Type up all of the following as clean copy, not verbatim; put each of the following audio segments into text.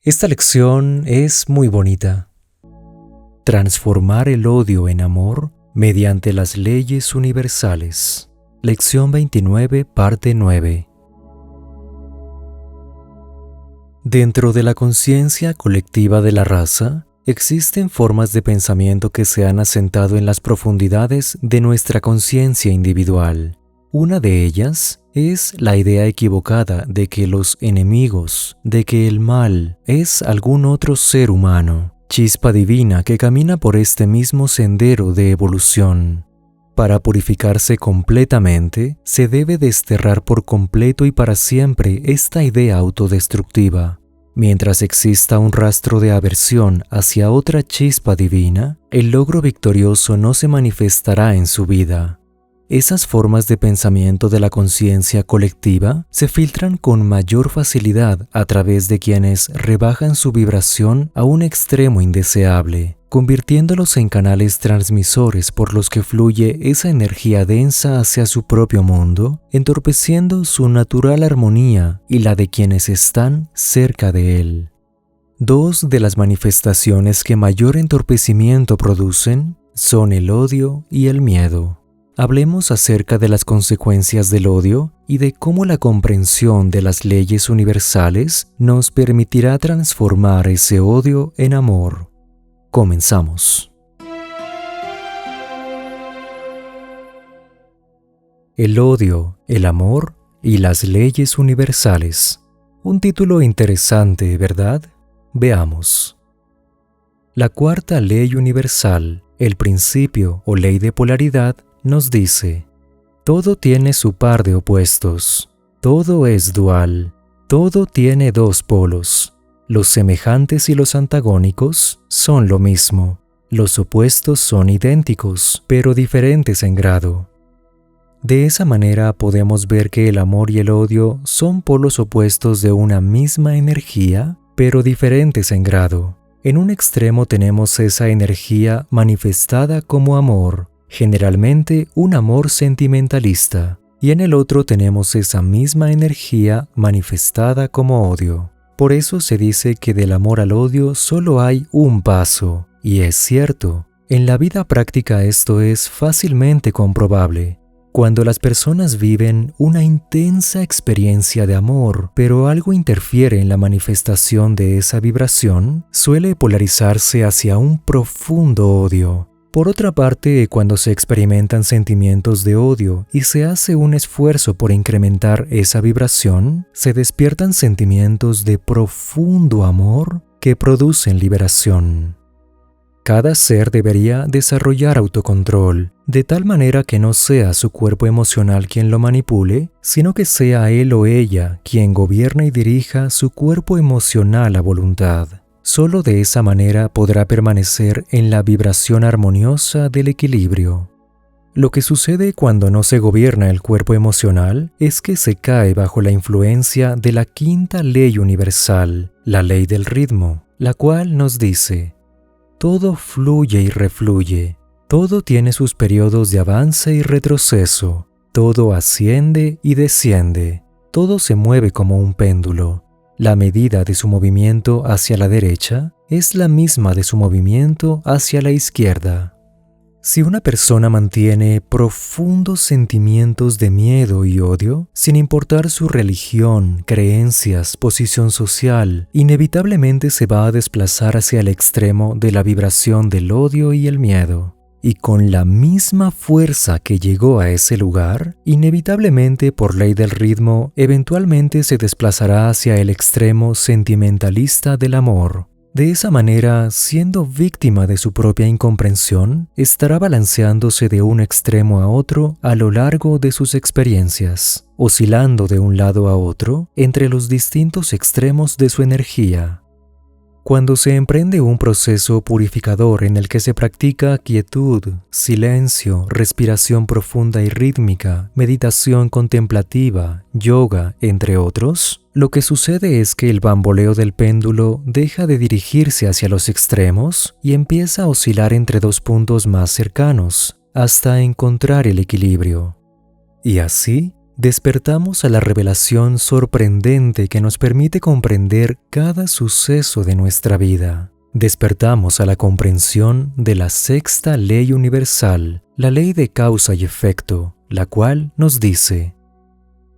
Esta lección es muy bonita. Transformar el odio en amor mediante las leyes universales. Lección 29, parte 9. Dentro de la conciencia colectiva de la raza, existen formas de pensamiento que se han asentado en las profundidades de nuestra conciencia individual. Una de ellas es la idea equivocada de que los enemigos, de que el mal es algún otro ser humano, chispa divina que camina por este mismo sendero de evolución. Para purificarse completamente, se debe desterrar por completo y para siempre esta idea autodestructiva. Mientras exista un rastro de aversión hacia otra chispa divina, el logro victorioso no se manifestará en su vida. Esas formas de pensamiento de la conciencia colectiva se filtran con mayor facilidad a través de quienes rebajan su vibración a un extremo indeseable, convirtiéndolos en canales transmisores por los que fluye esa energía densa hacia su propio mundo, entorpeciendo su natural armonía y la de quienes están cerca de él. Dos de las manifestaciones que mayor entorpecimiento producen son el odio y el miedo. Hablemos acerca de las consecuencias del odio y de cómo la comprensión de las leyes universales nos permitirá transformar ese odio en amor. Comenzamos. El odio, el amor y las leyes universales. Un título interesante, ¿verdad? Veamos. La cuarta ley universal, el principio o ley de polaridad, nos dice: todo tiene su par de opuestos, todo es dual, todo tiene dos polos. Los semejantes y los antagónicos son lo mismo. Los opuestos son idénticos, pero diferentes en grado. De esa manera podemos ver que el amor y el odio son polos opuestos de una misma energía, pero diferentes en grado. En un extremo tenemos esa energía manifestada como amor, generalmente un amor sentimentalista, y en el otro tenemos esa misma energía manifestada como odio. Por eso se dice que del amor al odio solo hay un paso, y es cierto, en la vida práctica esto es fácilmente comprobable. Cuando las personas viven una intensa experiencia de amor, pero algo interfiere en la manifestación de esa vibración, suele polarizarse hacia un profundo odio. Por otra parte, cuando se experimentan sentimientos de odio y se hace un esfuerzo por incrementar esa vibración, se despiertan sentimientos de profundo amor que producen liberación. Cada ser debería desarrollar autocontrol, de tal manera que no sea su cuerpo emocional quien lo manipule, sino que sea él o ella quien gobierna y dirija su cuerpo emocional a voluntad. Solo de esa manera podrá permanecer en la vibración armoniosa del equilibrio. Lo que sucede cuando no se gobierna el cuerpo emocional es que se cae bajo la influencia de la quinta ley universal, la ley del ritmo, la cual nos dice: todo fluye y refluye, todo tiene sus periodos de avance y retroceso, todo asciende y desciende, todo se mueve como un péndulo. La medida de su movimiento hacia la derecha es la misma de su movimiento hacia la izquierda. Si una persona mantiene profundos sentimientos de miedo y odio, sin importar su religión, creencias, posición social, inevitablemente se va a desplazar hacia el extremo de la vibración del odio y el miedo. Y con la misma fuerza que llegó a ese lugar, inevitablemente por ley del ritmo, eventualmente se desplazará hacia el extremo sentimentalista del amor. De esa manera, siendo víctima de su propia incomprensión, estará balanceándose de un extremo a otro a lo largo de sus experiencias, oscilando de un lado a otro entre los distintos extremos de su energía. Cuando se emprende un proceso purificador en el que se practica quietud, silencio, respiración profunda y rítmica, meditación contemplativa, yoga, entre otros, lo que sucede es que el bamboleo del péndulo deja de dirigirse hacia los extremos y empieza a oscilar entre dos puntos más cercanos, hasta encontrar el equilibrio. Y así, despertamos a la revelación sorprendente que nos permite comprender cada suceso de nuestra vida. Despertamos a la comprensión de la sexta ley universal, la ley de causa y efecto, la cual nos dice: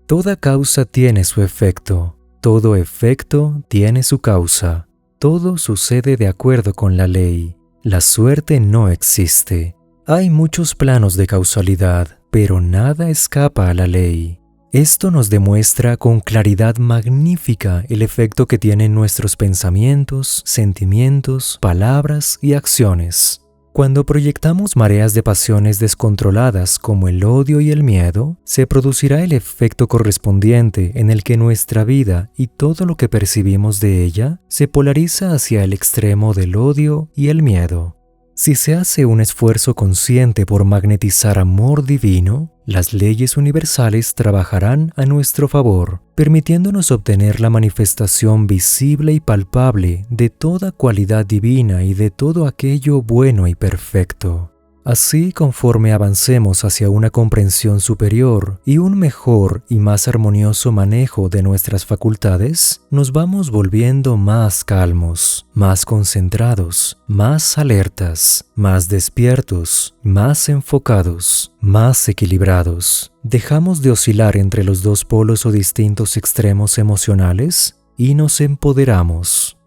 toda causa tiene su efecto, todo efecto tiene su causa, todo sucede de acuerdo con la ley, la suerte no existe. Hay muchos planos de causalidad, pero nada escapa a la ley. Esto nos demuestra con claridad magnífica el efecto que tienen nuestros pensamientos, sentimientos, palabras y acciones. Cuando proyectamos mareas de pasiones descontroladas como el odio y el miedo, se producirá el efecto correspondiente en el que nuestra vida y todo lo que percibimos de ella se polariza hacia el extremo del odio y el miedo. Si se hace un esfuerzo consciente por magnetizar amor divino, las leyes universales trabajarán a nuestro favor, permitiéndonos obtener la manifestación visible y palpable de toda cualidad divina y de todo aquello bueno y perfecto. Así, conforme avancemos hacia una comprensión superior y un mejor y más armonioso manejo de nuestras facultades, nos vamos volviendo más calmos, más concentrados, más alertas, más despiertos, más enfocados, más equilibrados. Dejamos de oscilar entre los dos polos o distintos extremos emocionales y nos empoderamos.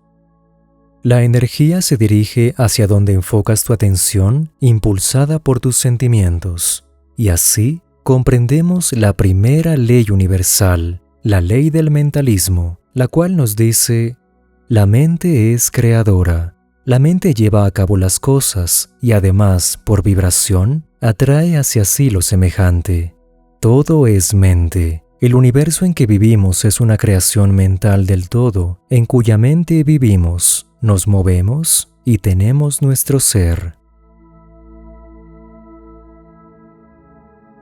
La energía se dirige hacia donde enfocas tu atención, impulsada por tus sentimientos. Y así comprendemos la primera ley universal, la ley del mentalismo, la cual nos dice: la mente es creadora. La mente lleva a cabo las cosas y además, por vibración, atrae hacia sí lo semejante. Todo es mente. El universo en que vivimos es una creación mental del todo, en cuya mente vivimos, nos movemos y tenemos nuestro ser.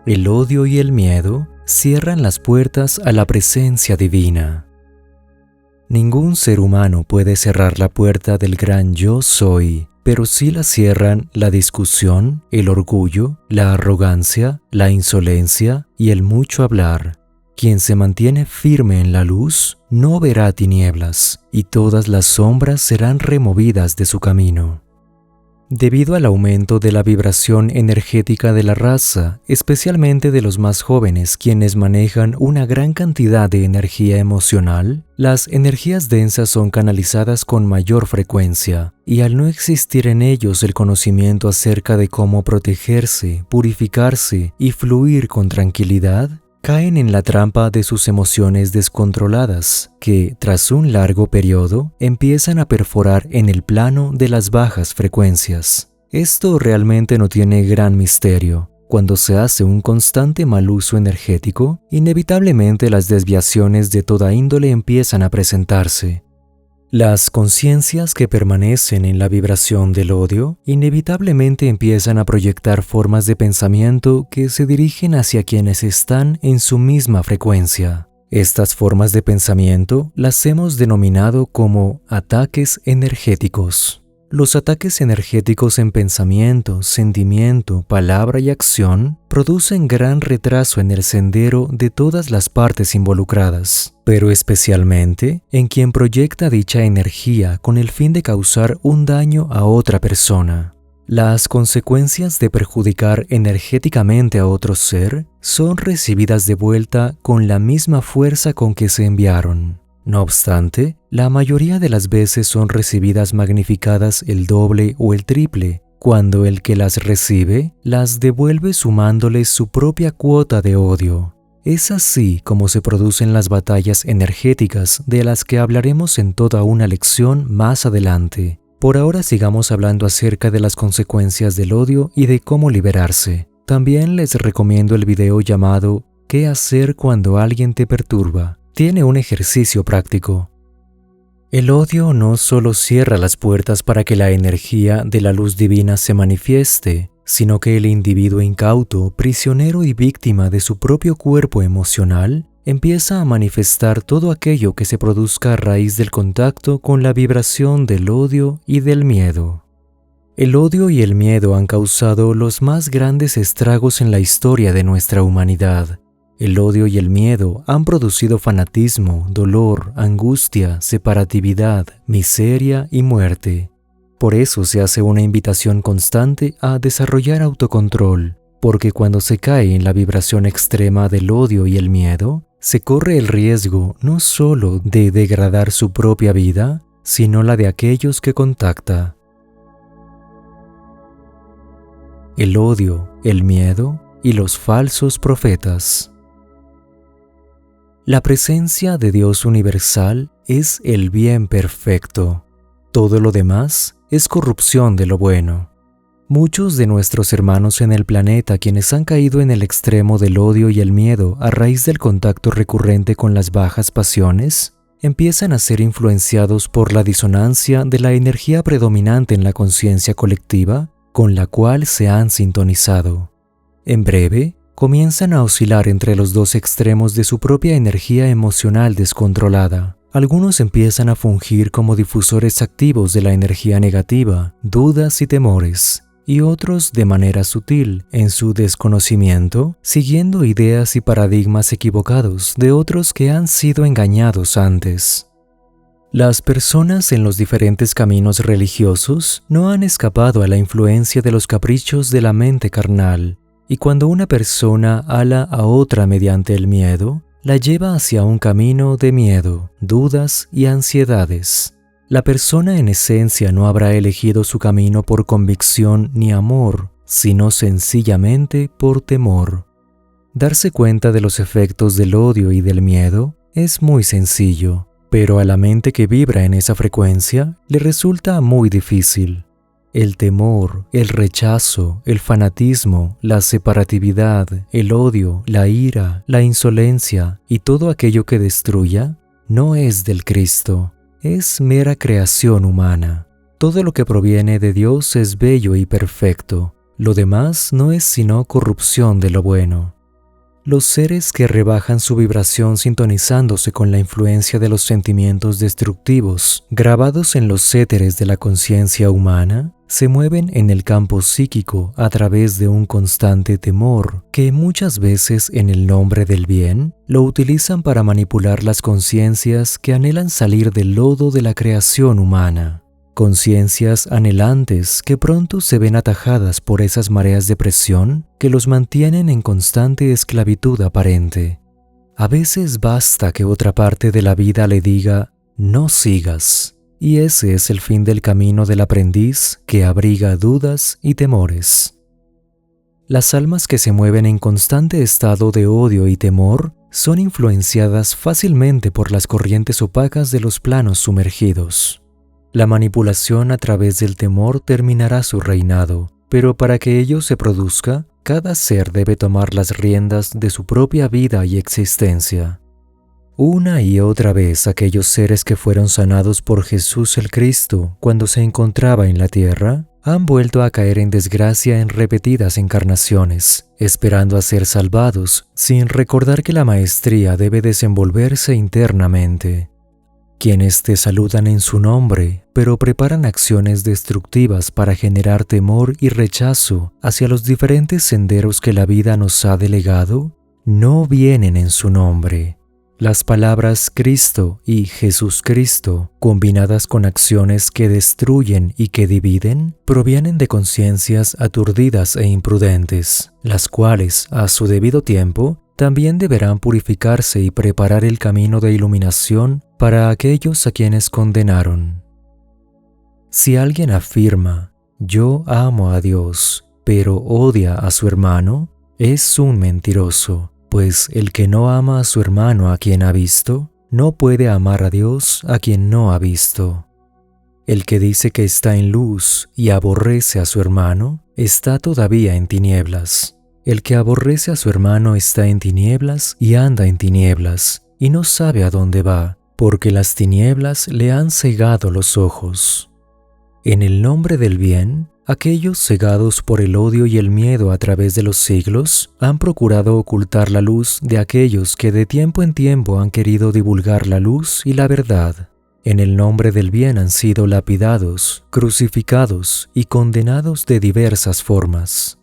El odio y el miedo cierran las puertas a la presencia divina. Ningún ser humano puede cerrar la puerta del gran Yo Soy, pero sí la cierran la discusión, el orgullo, la arrogancia, la insolencia y el mucho hablar. Quien se mantiene firme en la luz no verá tinieblas, y todas las sombras serán removidas de su camino. Debido al aumento de la vibración energética de la raza, especialmente de los más jóvenes quienes manejan una gran cantidad de energía emocional, las energías densas son canalizadas con mayor frecuencia, y al no existir en ellos el conocimiento acerca de cómo protegerse, purificarse y fluir con tranquilidad, caen en la trampa de sus emociones descontroladas, que, tras un largo periodo, empiezan a perforar en el plano de las bajas frecuencias. Esto realmente no tiene gran misterio. Cuando se hace un constante mal uso energético, inevitablemente las desviaciones de toda índole empiezan a presentarse. Las conciencias que permanecen en la vibración del odio inevitablemente empiezan a proyectar formas de pensamiento que se dirigen hacia quienes están en su misma frecuencia. Estas formas de pensamiento las hemos denominado como ataques energéticos. Los ataques energéticos en pensamiento, sentimiento, palabra y acción producen gran retraso en el sendero de todas las partes involucradas, pero especialmente en quien proyecta dicha energía con el fin de causar un daño a otra persona. Las consecuencias de perjudicar energéticamente a otro ser son recibidas de vuelta con la misma fuerza con que se enviaron. No obstante, la mayoría de las veces son recibidas magnificadas el doble o el triple, cuando el que las recibe las devuelve sumándoles su propia cuota de odio. Es así como se producen las batallas energéticas de las que hablaremos en toda una lección más adelante. Por ahora sigamos hablando acerca de las consecuencias del odio y de cómo liberarse. También les recomiendo el video llamado ¿Qué hacer cuando alguien te perturba? Tiene un ejercicio práctico. El odio no solo cierra las puertas para que la energía de la luz divina se manifieste, sino que el individuo incauto, prisionero y víctima de su propio cuerpo emocional, empieza a manifestar todo aquello que se produzca a raíz del contacto con la vibración del odio y del miedo. El odio y el miedo han causado los más grandes estragos en la historia de nuestra humanidad. El odio y el miedo han producido fanatismo, dolor, angustia, separatividad, miseria y muerte. Por eso se hace una invitación constante a desarrollar autocontrol, porque cuando se cae en la vibración extrema del odio y el miedo, se corre el riesgo no solo de degradar su propia vida, sino la de aquellos que contacta. El odio, el miedo y los falsos profetas. La presencia de Dios universal es el bien perfecto. Todo lo demás es corrupción de lo bueno. Muchos de nuestros hermanos en el planeta quienes han caído en el extremo del odio y el miedo a raíz del contacto recurrente con las bajas pasiones, empiezan a ser influenciados por la disonancia de la energía predominante en la conciencia colectiva con la cual se han sintonizado. En breve, comienzan a oscilar entre los dos extremos de su propia energía emocional descontrolada. Algunos empiezan a fungir como difusores activos de la energía negativa, dudas y temores, y otros de manera sutil, en su desconocimiento, siguiendo ideas y paradigmas equivocados de otros que han sido engañados antes. Las personas en los diferentes caminos religiosos no han escapado a la influencia de los caprichos de la mente carnal, y cuando una persona ala a otra mediante el miedo, la lleva hacia un camino de miedo, dudas y ansiedades. La persona en esencia no habrá elegido su camino por convicción ni amor, sino sencillamente por temor. Darse cuenta de los efectos del odio y del miedo es muy sencillo, pero a la mente que vibra en esa frecuencia le resulta muy difícil. El temor, el rechazo, el fanatismo, la separatividad, el odio, la ira, la insolencia y todo aquello que destruya, no es del Cristo, es mera creación humana. Todo lo que proviene de Dios es bello y perfecto, lo demás no es sino corrupción de lo bueno. Los seres que rebajan su vibración sintonizándose con la influencia de los sentimientos destructivos grabados en los éteres de la conciencia humana se mueven en el campo psíquico a través de un constante temor que muchas veces en el nombre del bien lo utilizan para manipular las conciencias que anhelan salir del lodo de la creación humana. Conciencias anhelantes que pronto se ven atajadas por esas mareas de presión que los mantienen en constante esclavitud aparente. A veces basta que otra parte de la vida le diga, no sigas, y ese es el fin del camino del aprendiz que abriga dudas y temores. Las almas que se mueven en constante estado de odio y temor son influenciadas fácilmente por las corrientes opacas de los planos sumergidos. La manipulación a través del temor terminará su reinado, pero para que ello se produzca, cada ser debe tomar las riendas de su propia vida y existencia. Una y otra vez aquellos seres que fueron sanados por Jesús el Cristo cuando se encontraba en la tierra, han vuelto a caer en desgracia en repetidas encarnaciones, esperando a ser salvados, sin recordar que la maestría debe desenvolverse internamente. Quienes te saludan en su nombre, pero preparan acciones destructivas para generar temor y rechazo hacia los diferentes senderos que la vida nos ha delegado, no vienen en su nombre. Las palabras Cristo y Jesús Cristo, combinadas con acciones que destruyen y que dividen, provienen de conciencias aturdidas e imprudentes, las cuales, a su debido tiempo, también deberán purificarse y preparar el camino de iluminación para aquellos a quienes condenaron. Si alguien afirma, yo amo a Dios, pero odia a su hermano, es un mentiroso, pues el que no ama a su hermano a quien ha visto, no puede amar a Dios a quien no ha visto. El que dice que está en luz y aborrece a su hermano, está todavía en tinieblas. El que aborrece a su hermano está en tinieblas y anda en tinieblas, y no sabe a dónde va, porque las tinieblas le han cegado los ojos. En el nombre del bien, aquellos cegados por el odio y el miedo a través de los siglos han procurado ocultar la luz de aquellos que de tiempo en tiempo han querido divulgar la luz y la verdad. En el nombre del bien han sido lapidados, crucificados y condenados de diversas formas.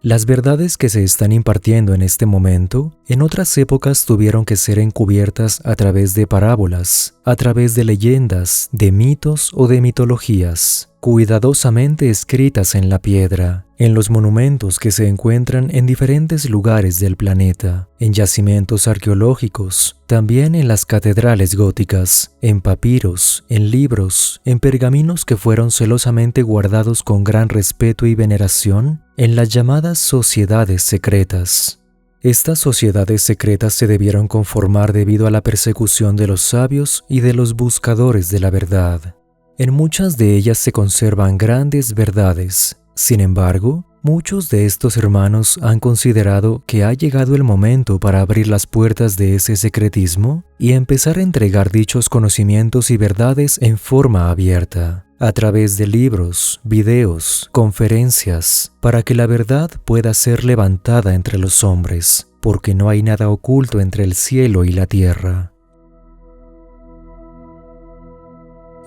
Las verdades que se están impartiendo en este momento, en otras épocas tuvieron que ser encubiertas a través de parábolas, a través de leyendas, de mitos o de mitologías, cuidadosamente escritas en la piedra, en los monumentos que se encuentran en diferentes lugares del planeta, en yacimientos arqueológicos, también en las catedrales góticas, en papiros, en libros, en pergaminos que fueron celosamente guardados con gran respeto y veneración, en las llamadas sociedades secretas. Estas sociedades secretas se debieron conformar debido a la persecución de los sabios y de los buscadores de la verdad. En muchas de ellas se conservan grandes verdades. Sin embargo, muchos de estos hermanos han considerado que ha llegado el momento para abrir las puertas de ese secretismo y empezar a entregar dichos conocimientos y verdades en forma abierta, a través de libros, videos, conferencias, para que la verdad pueda ser levantada entre los hombres, porque no hay nada oculto entre el cielo y la tierra.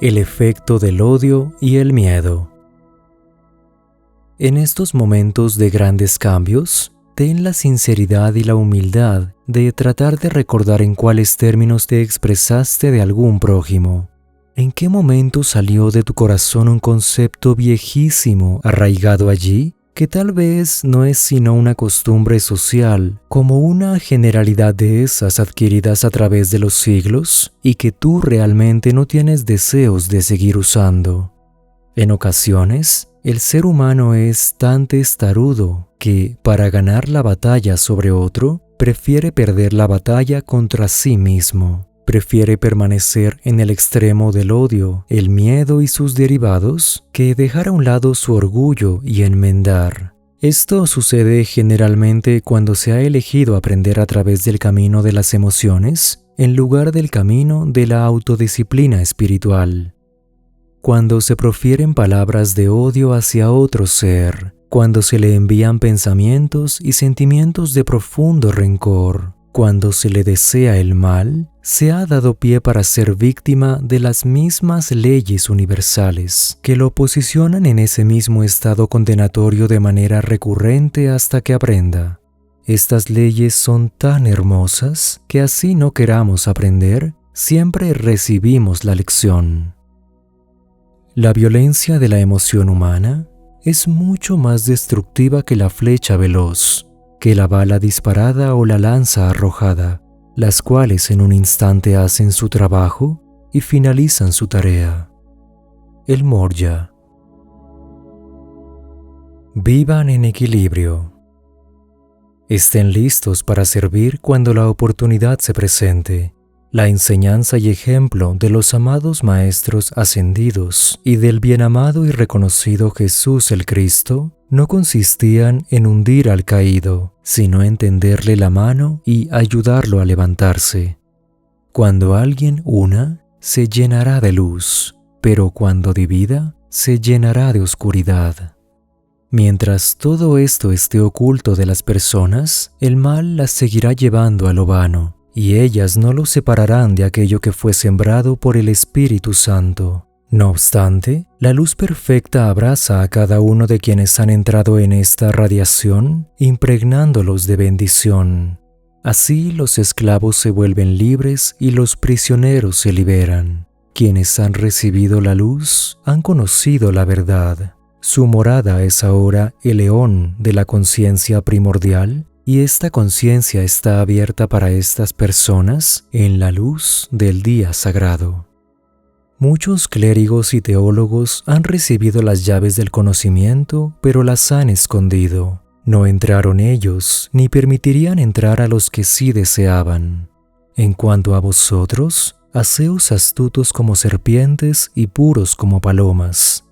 El efecto del odio y el miedo. En estos momentos de grandes cambios, ten la sinceridad y la humildad de tratar de recordar en cuáles términos te expresaste de algún prójimo. ¿En qué momento salió de tu corazón un concepto viejísimo arraigado allí, que tal vez no es sino una costumbre social, como una generalidad de esas adquiridas a través de los siglos, y que tú realmente no tienes deseos de seguir usando? En ocasiones, el ser humano es tan testarudo que, para ganar la batalla sobre otro, prefiere perder la batalla contra sí mismo. Prefiere permanecer en el extremo del odio, el miedo y sus derivados, que dejar a un lado su orgullo y enmendar. Esto sucede generalmente cuando se ha elegido aprender a través del camino de las emociones, en lugar del camino de la autodisciplina espiritual. Cuando se profieren palabras de odio hacia otro ser, cuando se le envían pensamientos y sentimientos de profundo rencor, cuando se le desea el mal, se ha dado pie para ser víctima de las mismas leyes universales que lo posicionan en ese mismo estado condenatorio de manera recurrente hasta que aprenda. Estas leyes son tan hermosas que así no queramos aprender, siempre recibimos la lección. La violencia de la emoción humana es mucho más destructiva que la flecha veloz, que la bala disparada o la lanza arrojada, las cuales en un instante hacen su trabajo y finalizan su tarea. El Morya. Vivan en equilibrio. Estén listos para servir cuando la oportunidad se presente. La enseñanza y ejemplo de los amados Maestros ascendidos y del bien amado y reconocido Jesús el Cristo no consistían en hundir al caído, sino en tenderle la mano y ayudarlo a levantarse. Cuando alguien una, se llenará de luz, pero cuando divida, se llenará de oscuridad. Mientras todo esto esté oculto de las personas, el mal las seguirá llevando a lo vano, y ellas no lo separarán de aquello que fue sembrado por el Espíritu Santo. No obstante, la luz perfecta abraza a cada uno de quienes han entrado en esta radiación, impregnándolos de bendición. Así los esclavos se vuelven libres y los prisioneros se liberan. Quienes han recibido la luz han conocido la verdad. Su morada es ahora el eón de la conciencia primordial, y esta conciencia está abierta para estas personas en la luz del día sagrado. Muchos clérigos y teólogos han recibido las llaves del conocimiento, pero las han escondido. No entraron ellos, ni permitirían entrar a los que sí deseaban. En cuanto a vosotros, haceos astutos como serpientes y puros como palomas.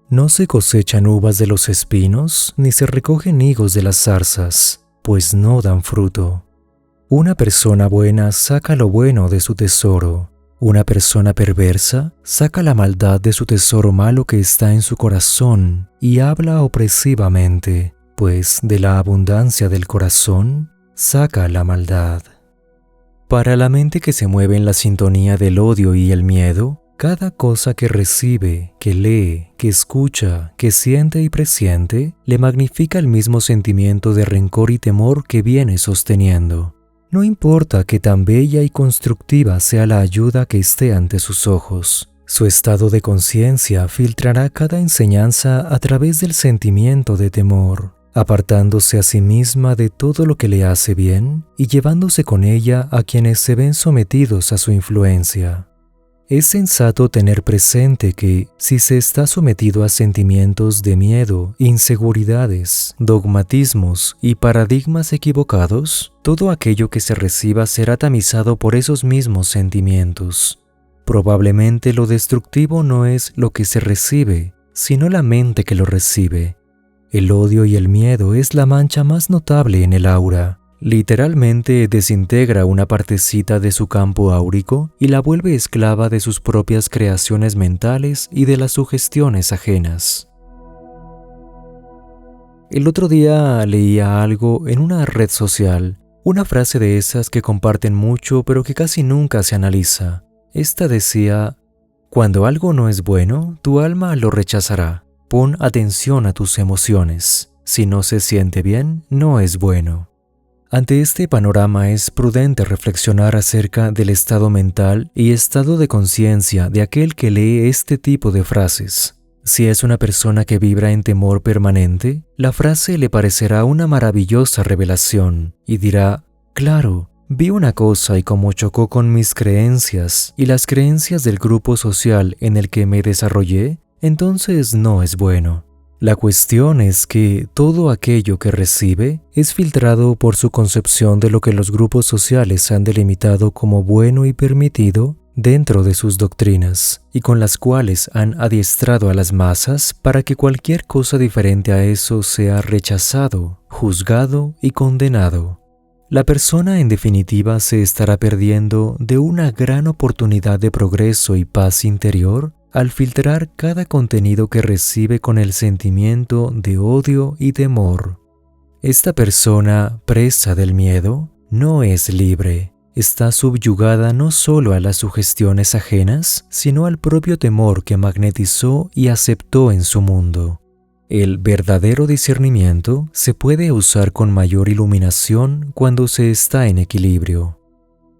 No se cosechan uvas de los espinos, ni se recogen higos de las zarzas, pues no dan fruto. Una persona buena saca lo bueno de su tesoro. Una persona perversa saca la maldad de su tesoro malo que está en su corazón y habla opresivamente, pues de la abundancia del corazón saca la maldad. Para la mente que se mueve en la sintonía del odio y el miedo, Cada cosa que recibe, que lee, que escucha, que siente y presiente, le magnifica el mismo sentimiento de rencor y temor que viene sosteniendo. No importa que tan bella y constructiva sea la ayuda que esté ante sus ojos, su estado de conciencia filtrará cada enseñanza a través del sentimiento de temor, apartándose a sí misma de todo lo que le hace bien y llevándose con ella a quienes se ven sometidos a su influencia. Es sensato tener presente que, si se está sometido a sentimientos de miedo, inseguridades, dogmatismos y paradigmas equivocados, todo aquello que se reciba será tamizado por esos mismos sentimientos. Probablemente lo destructivo no es lo que se recibe, sino la mente que lo recibe. El odio y el miedo es la mancha más notable en el aura. Literalmente desintegra una partecita de su campo áurico y la vuelve esclava de sus propias creaciones mentales y de las sugestiones ajenas. El otro día leía algo en una red social, una frase de esas que comparten mucho pero que casi nunca se analiza. Esta decía: cuando algo no es bueno, tu alma lo rechazará. Pon atención a tus emociones. Si no se siente bien, no es bueno. Ante este panorama es prudente reflexionar acerca del estado mental y estado de conciencia de aquel que lee este tipo de frases. Si es una persona que vibra en temor permanente, la frase le parecerá una maravillosa revelación y dirá: claro, vi una cosa y como chocó con mis creencias y las creencias del grupo social en el que me desarrollé, entonces no es bueno. La cuestión es que todo aquello que recibe es filtrado por su concepción de lo que los grupos sociales han delimitado como bueno y permitido dentro de sus doctrinas, y con las cuales han adiestrado a las masas para que cualquier cosa diferente a eso sea rechazado, juzgado y condenado. La persona, en definitiva, se estará perdiendo de una gran oportunidad de progreso y paz interior al filtrar cada contenido que recibe con el sentimiento de odio y temor. Esta persona, presa del miedo, no es libre. Está subyugada no solo a las sugestiones ajenas, sino al propio temor que magnetizó y aceptó en su mundo. El verdadero discernimiento se puede usar con mayor iluminación cuando se está en equilibrio.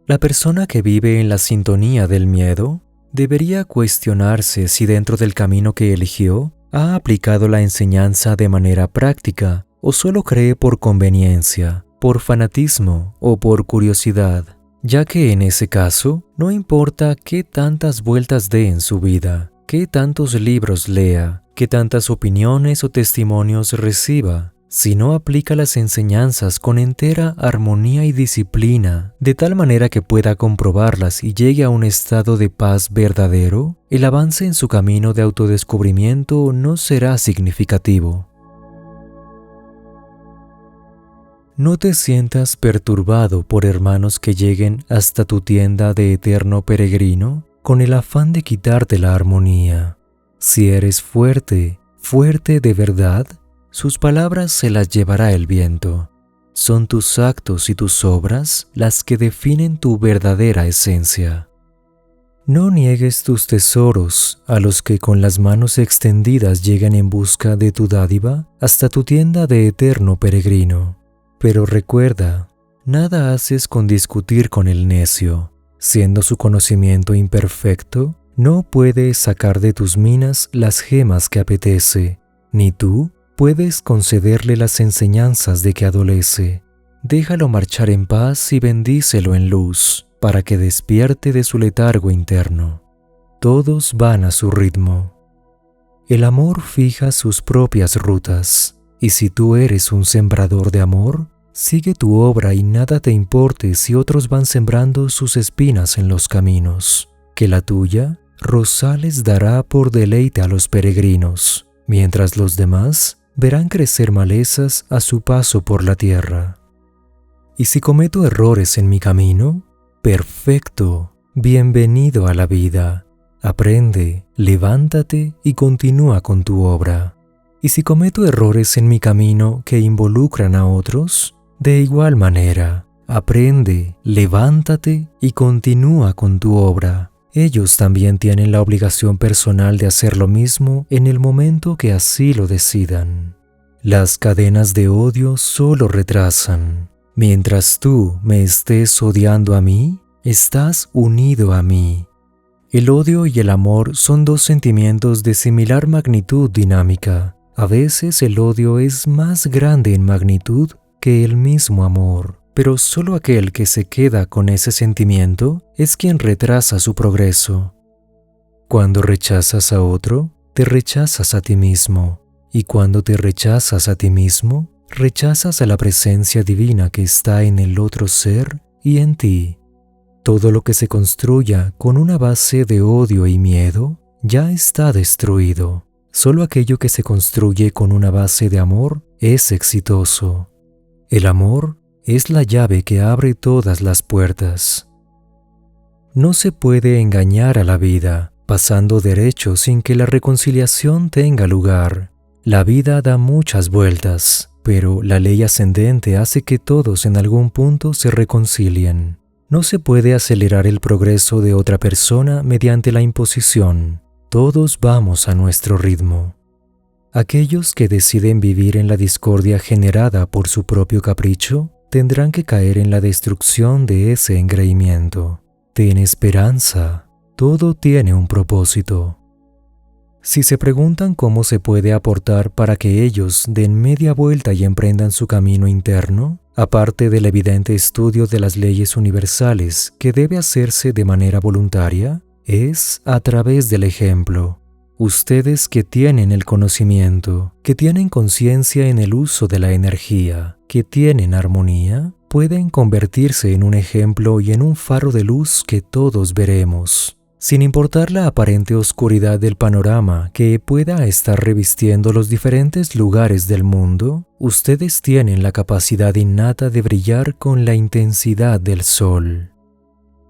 La persona que vive en la sintonía del miedo debería cuestionarse si dentro del camino que eligió ha aplicado la enseñanza de manera práctica o solo cree por conveniencia, por fanatismo o por curiosidad, ya que en ese caso no importa qué tantas vueltas dé en su vida, qué tantos libros lea, qué tantas opiniones o testimonios reciba. Si no aplica las enseñanzas con entera armonía y disciplina, de tal manera que pueda comprobarlas y llegue a un estado de paz verdadero, el avance en su camino de autodescubrimiento no será significativo. No te sientas perturbado por hermanos que lleguen hasta tu tienda de eterno peregrino con el afán de quitarte la armonía. Si eres fuerte, fuerte de verdad, sus palabras se las llevará el viento. Son tus actos y tus obras las que definen tu verdadera esencia. No niegues tus tesoros a los que con las manos extendidas llegan en busca de tu dádiva hasta tu tienda de eterno peregrino. Pero recuerda, nada haces con discutir con el necio. Siendo su conocimiento imperfecto, no puede sacar de tus minas las gemas que apetece, ni tú puedes concederle las enseñanzas de que adolece. Déjalo marchar en paz y bendícelo en luz, para que despierte de su letargo interno. Todos van a su ritmo. El amor fija sus propias rutas, y si tú eres un sembrador de amor, sigue tu obra y nada te importe si otros van sembrando sus espinas en los caminos, que la tuya rosales dará por deleite a los peregrinos, mientras los demás verán crecer malezas a su paso por la tierra. Y si cometo errores en mi camino, perfecto, bienvenido a la vida. Aprende, levántate y continúa con tu obra. Y si cometo errores en mi camino que involucran a otros, de igual manera, aprende, levántate y continúa con tu obra, ellos también tienen la obligación personal de hacer lo mismo en el momento que así lo decidan. Las cadenas de odio solo retrasan. Mientras tú me estés odiando a mí, estás unido a mí. El odio y el amor son dos sentimientos de similar magnitud dinámica. A veces el odio es más grande en magnitud que el mismo amor, pero solo aquel que se queda con ese sentimiento es quien retrasa su progreso. Cuando rechazas a otro, te rechazas a ti mismo, y cuando te rechazas a ti mismo, rechazas a la presencia divina que está en el otro ser y en ti. Todo lo que se construya con una base de odio y miedo ya está destruido. Solo aquello que se construye con una base de amor es exitoso. El amor es la llave que abre todas las puertas. No se puede engañar a la vida, pasando derecho sin que la reconciliación tenga lugar. La vida da muchas vueltas, pero la ley ascendente hace que todos en algún punto se reconcilien. No se puede acelerar el progreso de otra persona mediante la imposición. Todos vamos a nuestro ritmo. Aquellos que deciden vivir en la discordia generada por su propio capricho tendrán que caer en la destrucción de ese engreimiento. Ten esperanza, todo tiene un propósito. Si se preguntan cómo se puede aportar para que ellos den media vuelta y emprendan su camino interno, aparte del evidente estudio de las leyes universales que debe hacerse de manera voluntaria, es a través del ejemplo. Ustedes que tienen el conocimiento, que tienen conciencia en el uso de la energía, que tienen armonía, pueden convertirse en un ejemplo y en un faro de luz que todos veremos. Sin importar la aparente oscuridad del panorama que pueda estar revistiendo los diferentes lugares del mundo, ustedes tienen la capacidad innata de brillar con la intensidad del sol.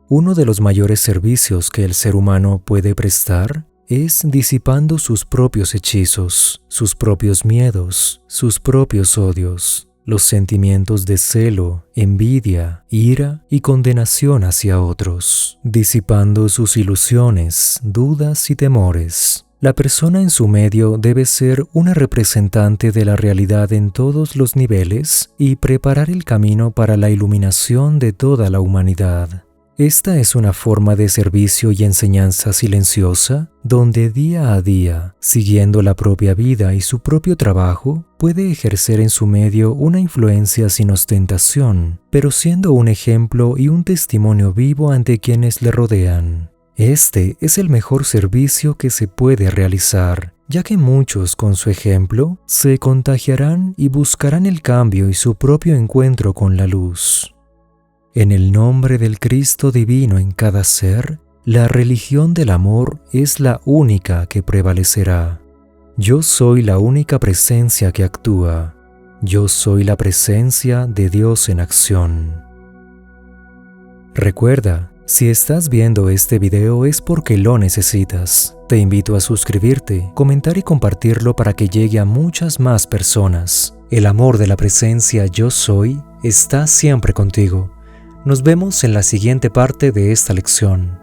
Uno de los mayores servicios que el ser humano puede prestar es disipando sus propios hechizos, sus propios miedos, sus propios odios, los sentimientos de celo, envidia, ira y condenación hacia otros, disipando sus ilusiones, dudas y temores. La persona en su medio debe ser una representante de la realidad en todos los niveles y preparar el camino para la iluminación de toda la humanidad. Esta es una forma de servicio y enseñanza silenciosa, donde día a día, siguiendo la propia vida y su propio trabajo, puede ejercer en su medio una influencia sin ostentación, pero siendo un ejemplo y un testimonio vivo ante quienes le rodean. Este es el mejor servicio que se puede realizar, ya que muchos con su ejemplo se contagiarán y buscarán el cambio y su propio encuentro con la luz. En el nombre del Cristo divino en cada ser, la religión del amor es la única que prevalecerá. Yo soy la única presencia que actúa. Yo soy la presencia de Dios en acción. Recuerda, si estás viendo este video es porque lo necesitas. Te invito a suscribirte, comentar y compartirlo para que llegue a muchas más personas. El amor de la presencia Yo Soy está siempre contigo. Nos vemos en la siguiente parte de esta lección.